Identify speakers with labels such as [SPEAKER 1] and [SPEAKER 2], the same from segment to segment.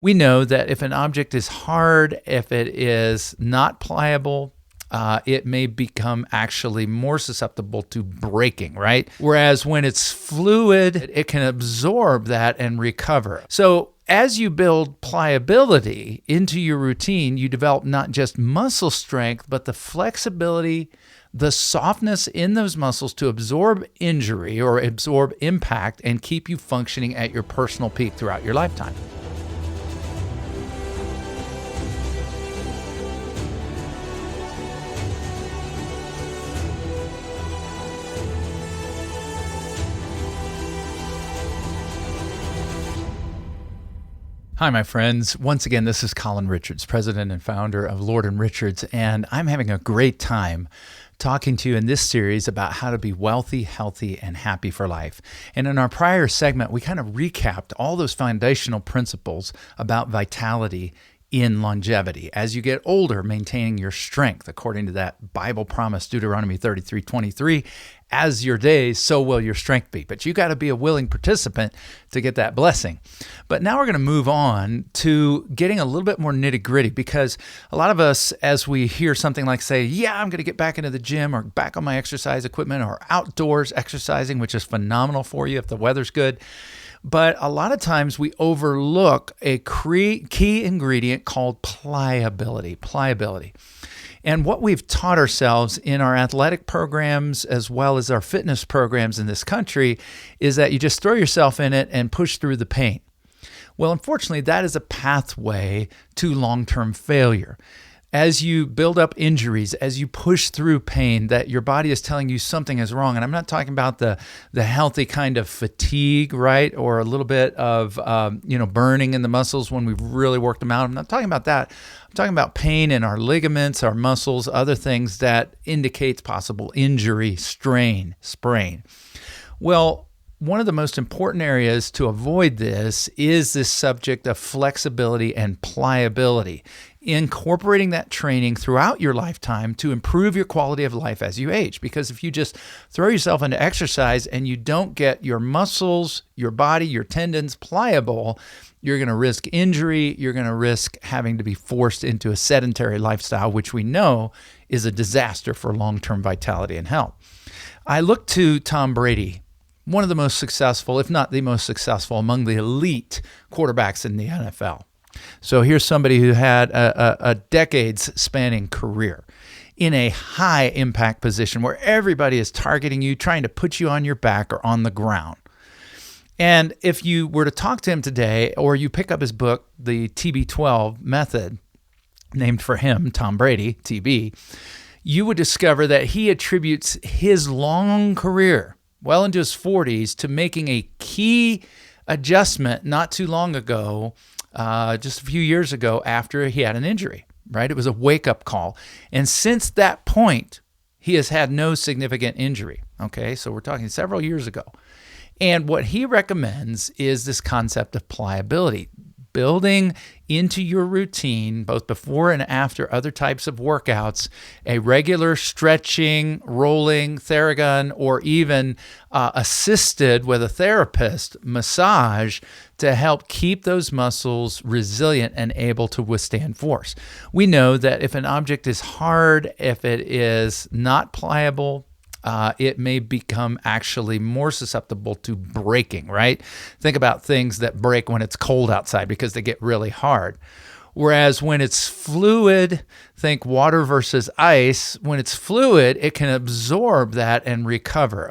[SPEAKER 1] We know that if an object is hard, if it is not pliable, it may become actually more susceptible to breaking, right? Whereas when it's fluid, it can absorb that and recover. So as you build pliability into your routine, you develop not just muscle strength, but the flexibility, the softness in those muscles to absorb injury or absorb impact and keep you functioning at your personal peak throughout your lifetime. Hi, my friends. Once again, this is Colin Richards, president and founder of Lord & Richards, and I'm having a great time talking to you in this series about how to be wealthy, healthy, and happy for life. And in our prior segment, we kind of recapped all those foundational principles about vitality in longevity. As you get older, maintaining your strength, according to that Bible promise, Deuteronomy 33:23, as your days, so will your strength be. But you got to be a willing participant to get that blessing. But now we're going to move on to getting a little bit more nitty gritty, because a lot of us, as we hear something like, say, yeah, I'm going to get back into the gym or back on my exercise equipment or outdoors exercising, which is phenomenal for you if the weather's good. But a lot of times we overlook a key ingredient called pliability. And what we've taught ourselves in our athletic programs as well as our fitness programs in this country is that you just throw yourself in it and push through the pain. Well, unfortunately, that is a pathway to long-term failure. As you build up injuries, as you push through pain, that your body is telling you something is wrong. And I'm not talking about the healthy kind of fatigue, right? Or a little bit of, burning in the muscles when we've really worked them out. I'm not talking about that. I'm talking about pain in our ligaments, our muscles, other things that indicates possible injury, strain, sprain. Well, one of the most important areas to avoid this is this subject of flexibility and pliability, incorporating that training throughout your lifetime to improve your quality of life as you age. Because if you just throw yourself into exercise and you don't get your muscles, your body, your tendons pliable, you're going to risk injury. You're going to risk having to be forced into a sedentary lifestyle, which we know is a disaster for long-term vitality and health. I look to Tom Brady, one of the most successful, if not the most successful, among the elite quarterbacks in the NFL. So here's somebody who had a decades-spanning career in a high-impact position where everybody is targeting you, trying to put you on your back or on the ground. And if you were to talk to him today, or you pick up his book, The TB12 Method, named for him, Tom Brady, TB, you would discover that he attributes his long career, well into his 40s, to making a key adjustment not too long ago, just a few years ago after he had an injury, right? It was a wake-up call. And since that point, he has had no significant injury, okay? So we're talking several years ago. And what he recommends is this concept of pliability, building into your routine, both before and after other types of workouts, a regular stretching, rolling, Theragun, or even assisted with a therapist massage to help keep those muscles resilient and able to withstand force. We know that if an object is hard, if it is not pliable, it may become actually more susceptible to breaking, right? Think about things that break when it's cold outside because they get really hard. Whereas when it's fluid, think water versus ice, when it's fluid, it can absorb that and recover.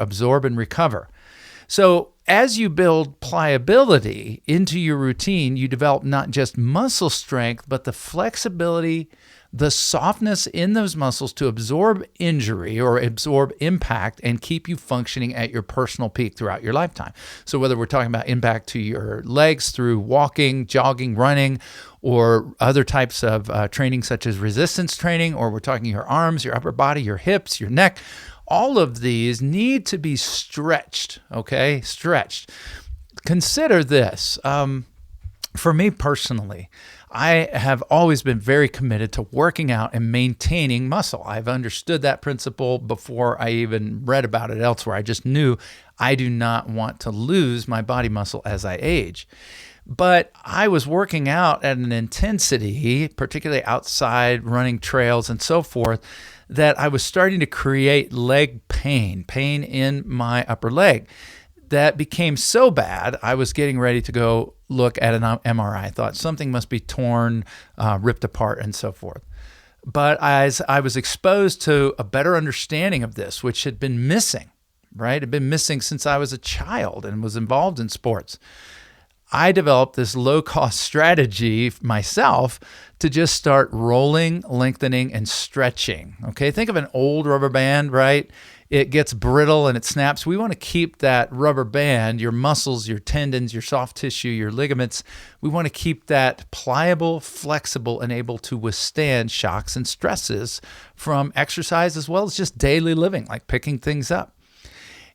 [SPEAKER 1] So as you build pliability into your routine, you develop not just muscle strength, but the flexibility, the softness in those muscles to absorb injury or absorb impact and keep you functioning at your personal peak throughout your lifetime. So whether we're talking about impact to your legs through walking, jogging, running, or other types of training such as resistance training, or we're talking your arms, your upper body, your hips, your neck, all of these need to be stretched, okay? Stretched. Consider this. For me personally, I have always been very committed to working out and maintaining muscle. I've understood that principle before I even read about it elsewhere. I just knew I do not want to lose my body muscle as I age. But I was working out at an intensity, particularly outside, running trails and so forth, that I was starting to create leg pain in my upper leg. That became so bad, I was getting ready to go look at an MRI. I thought something must be torn, ripped apart, and so forth. But as I was exposed to a better understanding of this, which had been missing, right? Had been missing since I was a child and was involved in sports. I developed this low-cost strategy myself to just start rolling, lengthening, and stretching. Okay, think of an old rubber band, right? It gets brittle and it snaps. We want to keep that rubber band, your muscles, your tendons, your soft tissue, your ligaments. We want to keep that pliable, flexible, and able to withstand shocks and stresses from exercise as well as just daily living, like picking things up.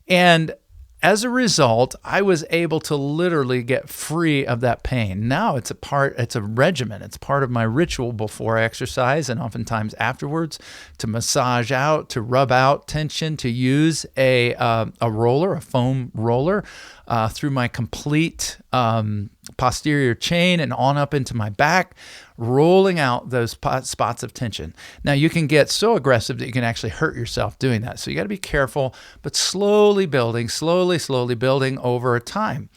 [SPEAKER 1] And as a result, I was able to literally get free of that pain. Now it's a regimen. It's part of my ritual before I exercise and oftentimes afterwards to massage out, to rub out tension, to use a roller, a foam roller, through my complete posterior chain and on up into my back, rolling out those spots of tension. Now, you can get so aggressive that you can actually hurt yourself doing that. So you got to be careful, but slowly building over time.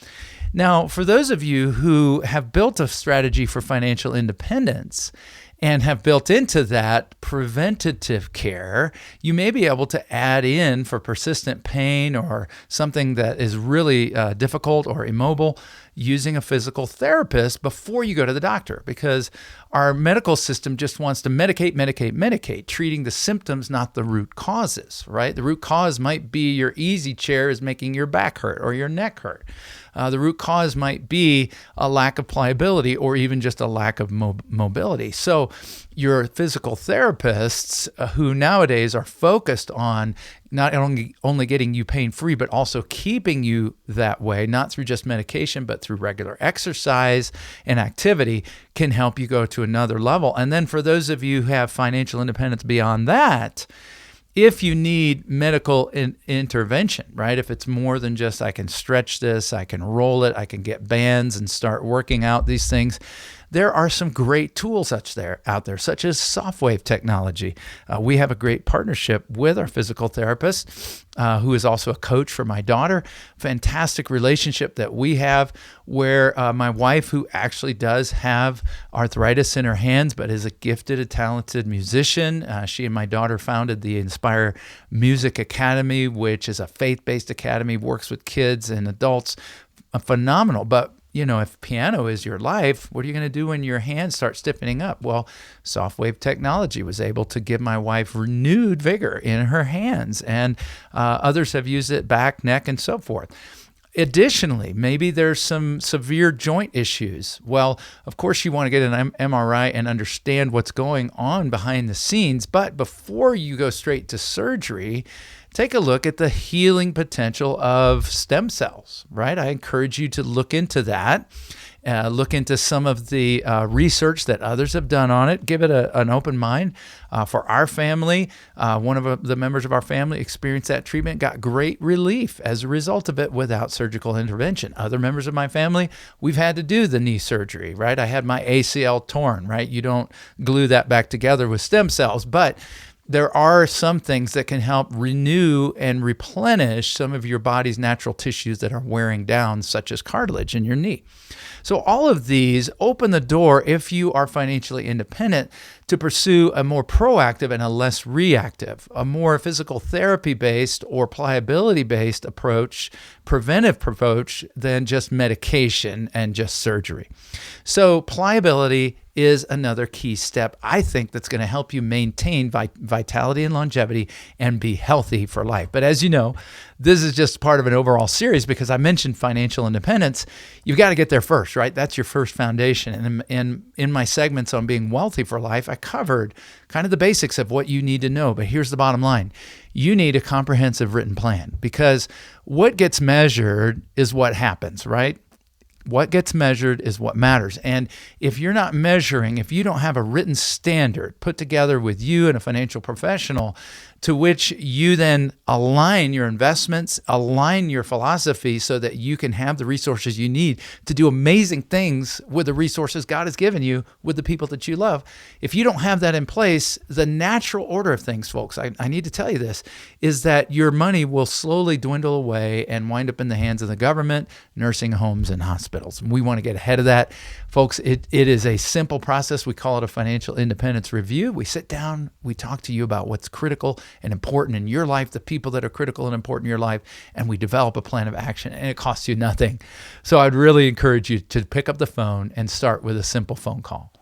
[SPEAKER 1] Now, for those of you who have built a strategy for financial independence and have built into that preventative care, you may be able to add in for persistent pain or something that is really difficult or immobile, using a physical therapist before you go to the doctor, because our medical system just wants to medicate, treating the symptoms, not the root causes, right? The root cause might be your easy chair is making your back hurt or your neck hurt. The root cause might be a lack of pliability or even just a lack of mobility. So your physical therapists who nowadays are focused on not only getting you pain-free, but also keeping you that way, not through just medication, but through regular exercise and activity, can help you go to another level. And then for those of you who have financial independence beyond that, if you need medical intervention, right? If it's more than just I can stretch this, I can roll it, I can get bands and start working out these things, there are some great tools out there, such as SoftWave technology. We have a great partnership with our physical therapist, who is also a coach for my daughter. Fantastic relationship that we have where my wife, who actually does have arthritis in her hands, but is a gifted and talented musician. She and my daughter founded the Inspire Music Academy, which is a faith-based academy, works with kids and adults. Phenomenal. But if piano is your life, what are you going to do when your hands start stiffening up? Well, SoftWave technology was able to give my wife renewed vigor in her hands, and others have used it back, neck, and so forth. Additionally, maybe there's some severe joint issues. Well, of course, you want to get an MRI and understand what's going on behind the scenes, but before you go straight to surgery, take a look at the healing potential of stem cells, right? I encourage you to look into that. Look into some of the research that others have done on it. Give it an open mind. For our family, one of the members of our family experienced that treatment, got great relief as a result of it without surgical intervention. Other members of my family, we've had to do the knee surgery, right? I had my ACL torn, right? You don't glue that back together with stem cells, but there are some things that can help renew and replenish some of your body's natural tissues that are wearing down, such as cartilage in your knee. So all of these open the door, if you are financially independent, to pursue a more proactive and a less reactive, a more physical therapy-based or pliability-based approach, preventive approach, than just medication and just surgery. So pliability is another key step, I think, that's going to help you maintain vitality and longevity and be healthy for life. But as you know, this is just part of an overall series because I mentioned financial independence. You've got to get there first, right? That's your first foundation. And in my segments on being wealthy for life, I covered kind of the basics of what you need to know. But here's the bottom line. You need a comprehensive written plan, because what gets measured is what happens, right? What gets measured is what matters. And if you're not measuring, if you don't have a written standard put together with you and a financial professional to which you then align your investments, align your philosophy so that you can have the resources you need to do amazing things with the resources God has given you with the people that you love. If you don't have that in place, the natural order of things, folks, I need to tell you this, is that your money will slowly dwindle away and wind up in the hands of the government, nursing homes, and hospitals. We want to get ahead of that. Folks, it is a simple process. We call it a financial independence review. We sit down, we talk to you about what's critical and important in your life, the people that are critical and important in your life, and we develop a plan of action, and it costs you nothing. So I'd really encourage you to pick up the phone and start with a simple phone call.